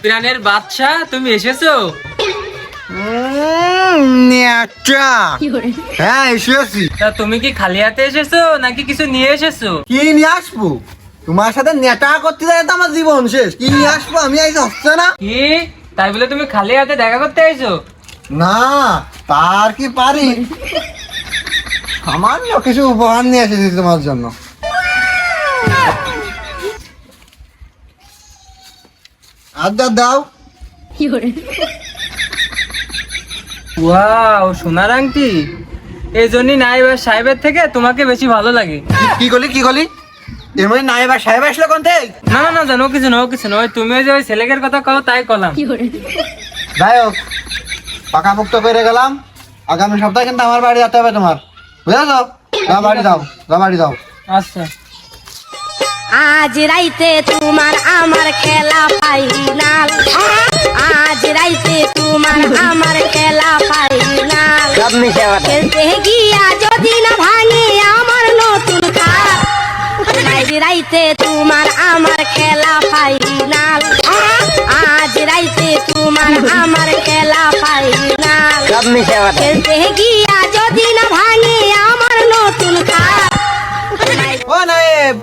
প্রাণের বাদশা, তুমি এসেছো? হ্যাঁ এসেছি। তা তুমি কি খালি হাতে এসেছো নাকি কিছু নিয়ে এসেছো? কি নিয়ে আসবো? তোমার সাথে নেটা করতে যায় তো আমার জীবন শেষ। কি নিয়ে আসবো আমি আইসি হচ্ছে না। কি তাই বলে তুমি খালি হাতে দেখা করতে আইছো? না তার কি পারি, সামান্য কিছু উপহার নিয়ে এসেছি তোমার জন্য। আড্ডা দাও। ওয়াও, সোনার আংটি। এই জন্যই নাইবা সাহেবের থেকে তোমাকে বেশি ভালো লাগে। কি করলি এর মানে নাইবা সাহেব আসলো কোন থেকে? না না না, জানো কিছু না, ও কিছু না। ওই তুমি যে ওই ছেলেকের কথা কও তাই কলাম। যাই হোক, পাকাপোক্ত করে গেলাম। আগামী সপ্তাহে কিন্তু আমার বাড়ি যেতে হবে তোমার, বুঝেছো? যা বাড়ি যাও। আচ্ছা। আজ রাইতে তোমার আমার খেলা ফাইনাল, আজ রাইতে তোমার আমার খেলা ফাইনাল। খেলতে গিয়া যদি না ভাঙে আমার নতুন খাট, আজ রাইতে তোমার আমার খেলা ফাইনাল, আজ রাইতে তোমার আমার খেলা ফাইনাল। খেলতে গিয়া যদি না ভাঙে আমার নতুন খাট। ও নায়েব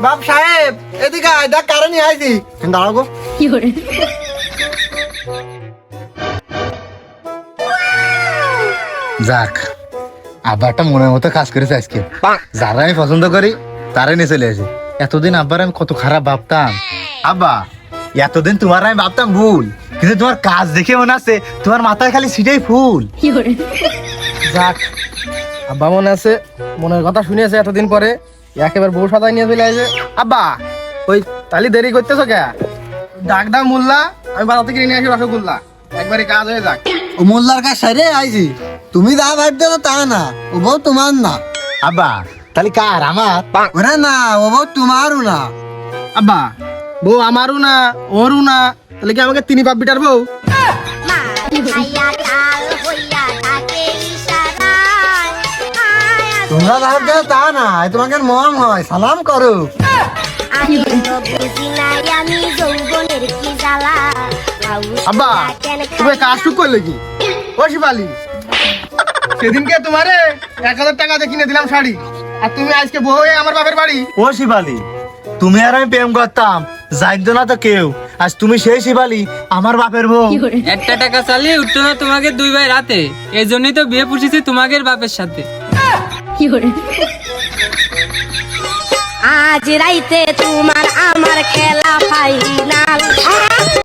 বাপ সাহেব, এদিকে আয়, দেখ কারণে আইছি। দাঁড়াও গো। যাক, আব্বারটা মনের মতো কাজ করেছে আজকে। যারা আমি পছন্দ করি তারাই নিয়ে চলে আসে। এতদিন আব্বার আমি কত খারাপ ভাবতাম। আব্বা, এতদিন তোমার আমি ভাবতাম ভুল, কিন্তু তোমার কাজ দেখে মনে আছে তোমার মাথায় খালি সিটাই ফুল। যাক, আব্বা মনে আছে, মনের কথা শুনিয়েছে এতদিন পরে একেবারে বউ সাদাই নিয়ে চলে আসে। আব্বা ওই তালি দেরি করতেছো কে? ডাক দাও মোল্লা, আমি বাজার থেকে নিয়ে আসি রসগোল্লা, একবারে কাজ হয়ে যাক। ও মোল্লার কাছে সাইরে আইছি, তুমি যা ভাবতে তা না, ও বউ তোমার না। আব্বা তাহলে কার? আমার? ওরে না, ও বউ তোমারও না। আব্বা বউ আমারও না, ওরও না, তাহলে কি আমাকে তিনি বাপ বিটার বউ? তোমরা ভাবতে তা না, তোমাকে মম হয়, সালাম করো। আব্বা তুমি কাজটুক করলে কি? ও শিবালি, সেদিনকে তোমারে 1000 টাকা দিয়ে কিনে দিলাম শাড়ি, আর তুমি আজকে বউ হয়ে আমার বাপের বাড়ি। ও শিবালি, তুমি আর আমি প্রেম করতাম, জানতো না তো কেউ, আজ তুমি সেই শিবালি আমার বাপের বউ। একটা টাকা চালিয়ে উঠতো না তোমাকে 2 ভাই রাতে, এই জন্যই তো বিয়ে পুষেছি তোমাকে বাপের সাথে। আজ রাইতে তোমার আমার